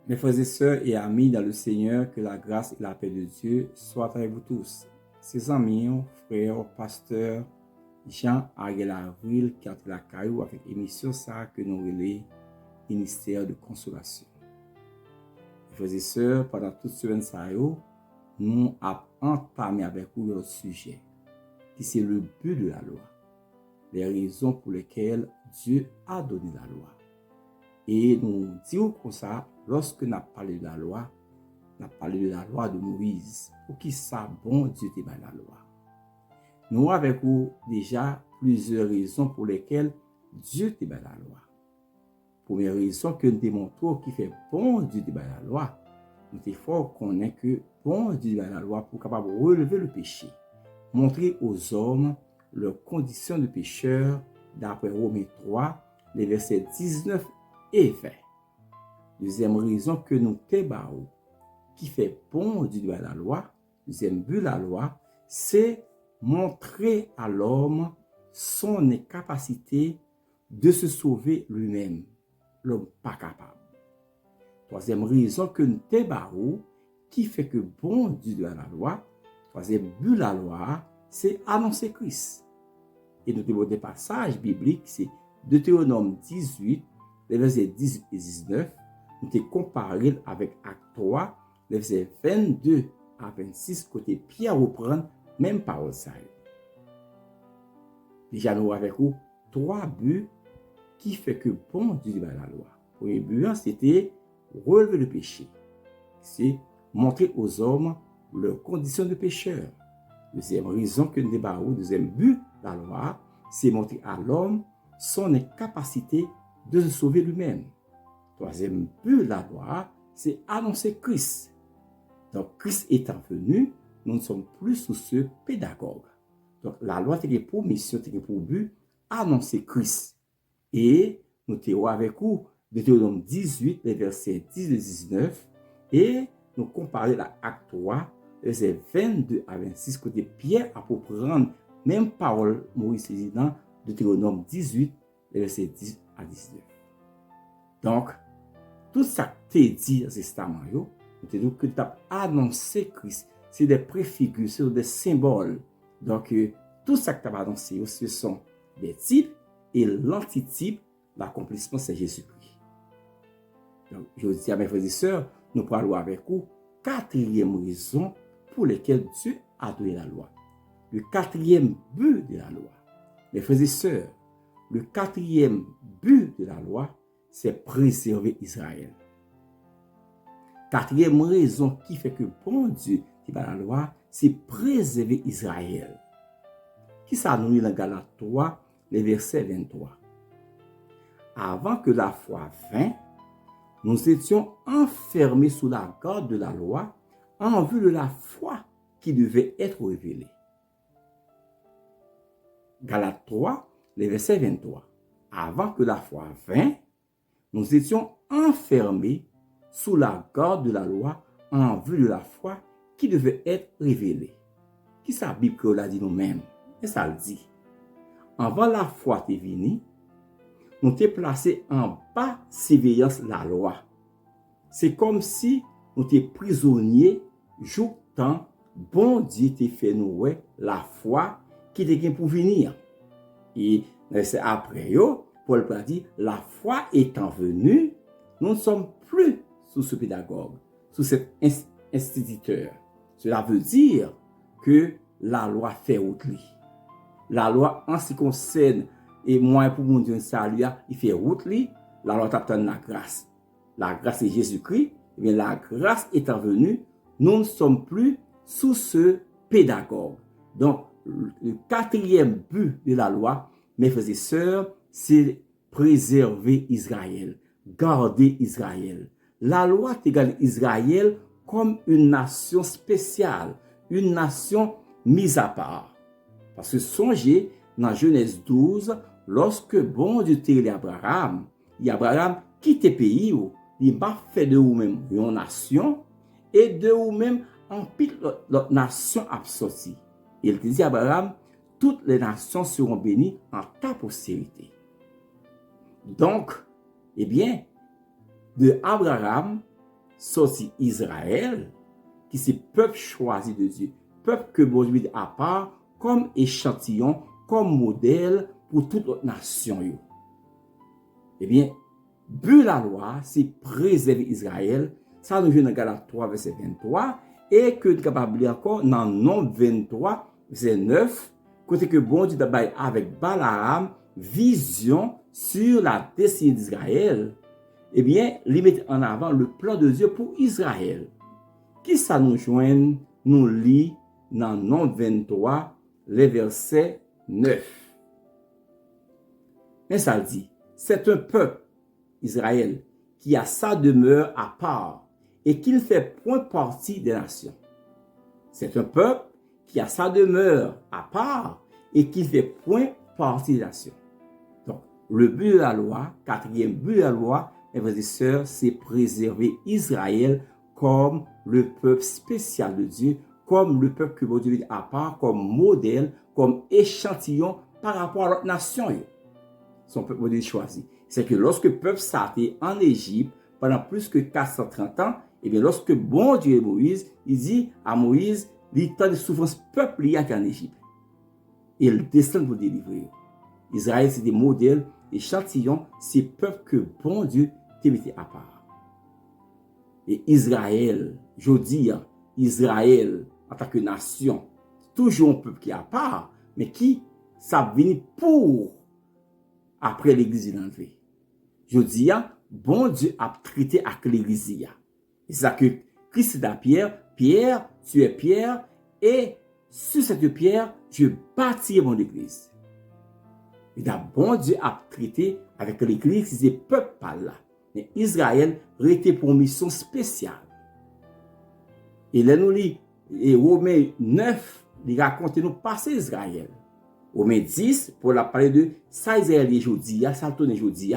Mes frères et sœurs et amis dans le Seigneur, que la grâce et la paix de Dieu soient avec vous tous. Ses amis, frères, pasteurs, Jean Ariel Avril, qui a la caillou avec émission ça que nous relais ministère de consolation. Mes frères et sœurs, pendant toute semaine ça nous avons entamé avec vous le sujet, qui c'est le but de la loi, les raisons pour lesquelles Dieu a donné la loi. Et nous disons comme ça, lorsque nous avons parlé de la loi, nous avons parlé de la loi de Moïse. Pour qui ça, bon Dieu te bat la loi. Nous avons avec vous déjà plusieurs raisons pour lesquelles Dieu te bat la loi. Première raison que nous démontrons qui fait bon Dieu te bat la loi, nous devons fort connaître que bon Dieu te bat la loi pour capable de relever le péché, montrer aux hommes leurs conditions de pécheurs d'après Romains 3, les versets 19 et 20. Deuxième raison que nous débattons, qui fait bon Dieu de la loi, deuxième but de la loi, c'est montrer à l'homme son incapacité de se sauver lui-même. L'homme pas capable. Troisième raison que nous débattons, qui fait que bon Dieu de la loi, troisième but de la loi, c'est annoncer Christ. Et nous avons des passages bibliques, c'est Deutéronome 18, les versets 18 et 19, nous avons comparé avec Acte 3, les versets 22 à 26, côté Pierre reprend même parole ça. Déjà, nous avons avec vous trois buts qui fait que bon Dieu de la loi. Premier but, c'était relever le péché. C'est montrer aux hommes leurs conditions de pécheur. Deuxième raison que nous débattons, deuxième but de la loi, c'est montrer à l'homme son incapacité de se sauver lui-même. Troisième but de la loi, c'est annoncer Christ. Donc, Christ étant venu, nous ne sommes plus sous ce pédagogue. Donc, la loi était pour mission, était pour but, annoncer Christ. Et nous avons avec vous Deutéronome 18, les versets 10 et 19, et nous comparons la Acte 3, versets 22 à 26, côté Pierre a pour prendre même parole Moïse dans Deutéronome 18, les versets 10 à 19. Donc, tout ça que tu dit dans ce testament, nous te dit que tu as annoncé Christ. C'est des préfigures, c'est des symboles. Donc, tout ça que tu as annoncé, ce sont des types et l'antitype, l'accomplissement, c'est Jésus-Christ. Donc, je dis à mes frères et sœurs, nous parlons avec vous, quatrième raison pour laquelle Dieu a donné la loi. Le quatrième but de la loi. Mes frères et sœurs, le quatrième but de la loi, c'est préserver Israël. Quatrième raison qui fait que bon Dieu qui va la loi, c'est préserver Israël. Qui ça nous dit dans Galates 3, les versets 23. Avant que la foi vînt, nous étions enfermés sous la garde de la loi en vue de la foi qui devait être révélée. Galates 3, les versets 23. Avant que la foi vînt, nous étions enfermés sous la garde de la loi en vue de la foi qui devait être révélée. Qui ça Bible que l'a dit nous-mêmes? Et ça le dit. Avant la foi t'est venue, nous t'es placé en bas surveillance la loi. C'est comme si nous t'es prisonniers jour temps bon Dieu t'est fait nous la foi qui t'est pour venir. Et c'est après Paul a dit la foi étant venue, nous ne sommes plus sous ce pédagogue, sous cet instituteur. Cela veut dire que la loi fait route. La loi en ce qui concerne et moi pour mon Dieu salut, il fait route. La loi t'attend la grâce. La grâce est Jésus-Christ. Mais la grâce étant venue, nous ne sommes plus sous ce pédagogue. Donc, le quatrième but de la loi, mes frères et sœurs, c'est préserver Israël, garder Israël. La loi égale Israël comme une nation spéciale, une nation mise à part. Parce que songez, dans Genèse 12, lorsque bon Dieu t'a dit Abraham, quitte le pays, il m'a fait de vous-même une nation, et de vous-même en pile l'autre nation a sorti. Il te dit Abraham, toutes les nations seront bénies en ta postérité. Donc, eh bien, de Abraham sorti Israël, qui c'est peuple choisi de Dieu, peuple que bon Dieu a à part comme échantillon, comme modèle pour toute autre nation. Eh bien, but de la loi, c'est préserver Israël. Ça nous vient dans Galates 3, verset 23, et que nous sommes capables de lire encore dans Nombre 23, verset 9, côté que bon Dieu a avec Balaam vision sur la destinée d'Israël. Eh bien, il met en avant le plan de Dieu pour Israël. Qui ça nous joint, nous lit dans Nombre 23, les versets 9. Mais ça dit, c'est un peuple, Israël, qui a sa demeure à part et qui ne fait point partie des nations. C'est un peuple qui a sa demeure à part et qui ne fait point partie des nations. Donc, le but de la loi, quatrième but de la loi, mes frères et sœurs, c'est préserver Israël comme le peuple spécial de Dieu, comme le peuple que Dieu a à part, comme modèle, comme échantillon par rapport à l'autre nation. Son peuple Dieu choisi. C'est que lorsque le peuple s'arrêtait en Égypte pendant plus que 430 ans, et bien lorsque bon Dieu et Moïse, il dit à Moïse, il temps de souffrance peuple il y a en Égypte. Et il descend pour délivrer. Israël, c'est des modèles, échantillons, c'est peuple que bon Dieu t'a mis à part. Et Israël, je dis, Israël, en tant que nation, toujours un peuple qui est à part, mais qui ça vient pour après l'église enlevée. Je dis, bon Dieu a traité avec l'église. C'est ça que Christ dit à Pierre, Pierre, tu es Pierre, et sur cette pierre, je bâtirai mon église. Et bon Dieu a traité avec l'église, c'est peuple par là. Mais Israël a été pour une mission spéciale. Et là, nous lisons, et Romains 9, il raconte nous passer Israël. Romains 10, pour la parler de ça Israël aujourd'hui, ça tourne aujourd'hui.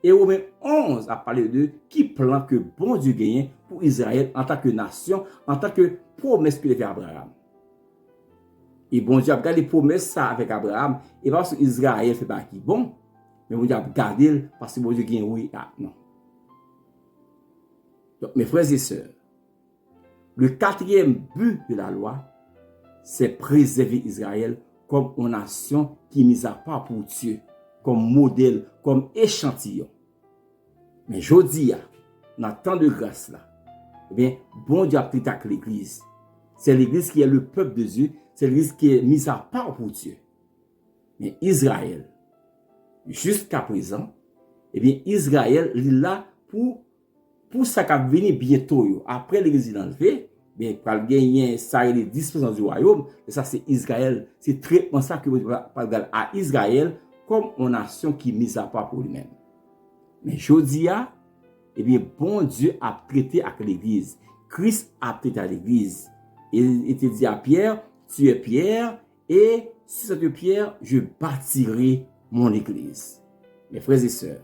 Et Romains 11 a parlé de qui plan que bon Dieu gagne pour Israël en tant que nation, en tant que promesse qu'il a fait à Abraham. Et bon Dieu a gardé les promesses ça avec Abraham, et parce que Israël fait pas qui bon, mais bon Dieu a gardé parce que bon Dieu gagne oui, non. Donc mes frères et sœurs, le quatrième but de la loi, c'est préserver Israël comme une nation qui est mise à part pour Dieu, comme modèle, comme échantillon. Mais je dis, dans temps de grâce là, eh bien, bon Dieu a pris avec l'église. C'est l'église qui est le peuple de Dieu, c'est l'église qui est mise à part pour Dieu. Mais Israël, jusqu'à présent, eh bien, Israël est là pour ça qui va venir bientôt, après l'église enlevée, bien, pour gagner ça et les dispensations du royaume, et ça c'est Israël, c'est traitement ça que vous parlez à Israël comme une nation qui est mise à part pour lui-même. Mais Jodia, eh bien, bon Dieu a traité avec l'église. Christ a traité à l'église. Il était dit à Pierre, tu es Pierre, et sur cette pierre, je bâtirai mon église. Mes frères et sœurs,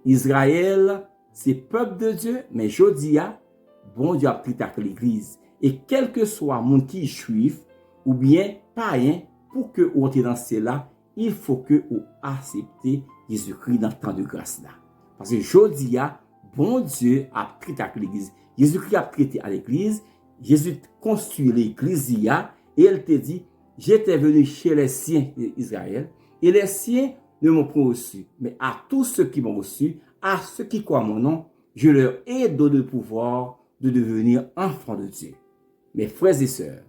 Israël, c'est peuple de Dieu, mais Jodia, bon Dieu a traité avec l'église. Et quel que soit mon qui est juif, ou bien païen, pour que vous entrez dans cela, il faut que vous acceptez Jésus-Christ dans le temps de grâce là. Parce que Jodia, bon Dieu a traité avec l'église. Jésus-Christ a traité à l'église. Jésus construit l'église et elle te dit, j'étais venu chez les siens d'Israël et les siens ne m'ont pas reçu. Mais à tous ceux qui m'ont reçu, à ceux qui croient mon nom, je leur ai donné le pouvoir de devenir enfants de Dieu. Mes frères et sœurs,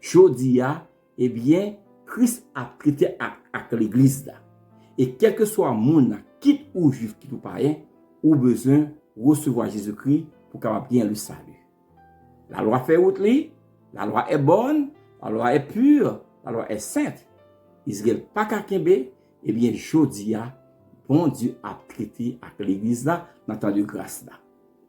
Jodia, eh bien, Christ a traité avec l'église là. Et quel que soit monde, quitte ou juif, quitte ou païen, ou besoin de recevoir Jésus-Christ pour qu'il bien le salut. La loi fait route, la loi est bonne, la loi est pure, la loi est sainte. Israël pas kakembe, eh bien, Jodia, bon Dieu a traité avec l'église là, dans le temps de grâce là.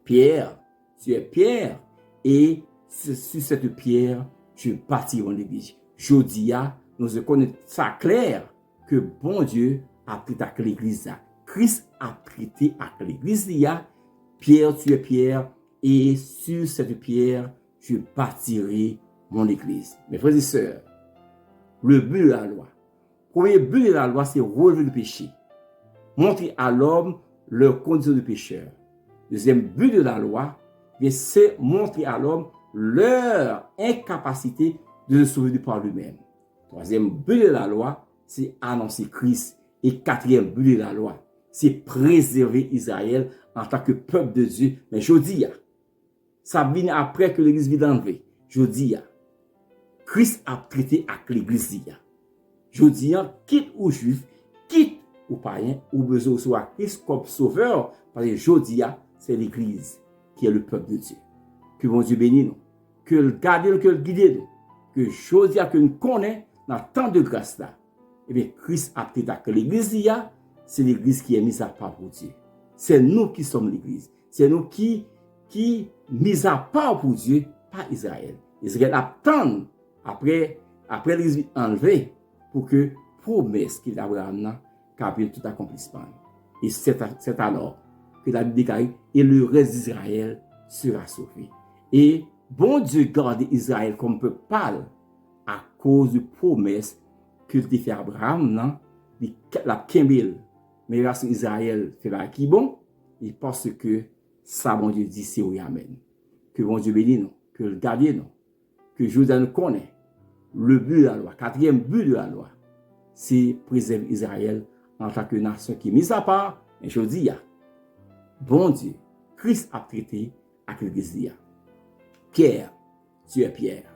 Pierre, tu es Pierre, et sur cette pierre, je bâtis mon église. Jodia, nous connaissons ça clair, que bon Dieu a traité avec l'église là. Christ a traité avec l'église là. Pierre, tu es Pierre, et sur cette pierre, je bâtirai mon église. Mes frères et sœurs, le but de la loi. Premier but de la loi, c'est relever le péché. Montrer à l'homme leur condition de pécheur. Deuxième but de la loi, c'est montrer à l'homme leur incapacité de se sauver par lui-même. Troisième but de la loi, c'est annoncer Christ. Et quatrième but de la loi, c'est préserver Israël en tant que peuple de Dieu. Mais je dis, ça vient après que l'église vient enlever. Je dis, Christ a traité avec l'église. Je dis, quitte aux juifs, quitte aux païens, ou besoin de soit Christ comme sauveur, parce que je dis, c'est l'église qui est le peuple de Dieu. Que mon Dieu bénisse nous, que le garde, que le guide nous, que je dis, que nous connaissons dans tant de grâce là. Eh bien, Christ a traité avec l'église, c'est l'église qui est mise à part pour Dieu. C'est nous qui sommes l'église. C'est nous qui mise à part pour Dieu, pas Israël. Israël attend après l'église enlevée pour que promesse qu'il a Abraham qu'après tout accomplissement. Et c'est alors que la Bible déclare et le reste d'Israël sera sauvé. Et bon Dieu garde Israël comme peuple pâle à cause de promesse que tu fait Abraham, la Kembel. Mais là, Israël fait la qui bon, et parce que ça, bon Dieu dit, c'est oui, amen. Que bon Dieu bénisse nous, que le garde nous, que Joseph nous connaît. Le but de la loi, quatrième but de la loi, c'est préserver Israël en tant que nation qui est mise à part. Et je dis, bon Dieu, Christ a traité avec l'église. Pierre, tu es Pierre,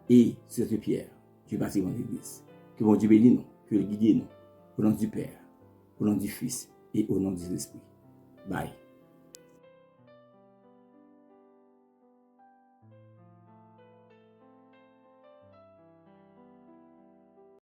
et sur cette pierre, tu bâtis mon église. Que mon Dieu bénisse nous, que le guide nous, au nom du Père, au nom du Fils et au nom du Esprit. Bye.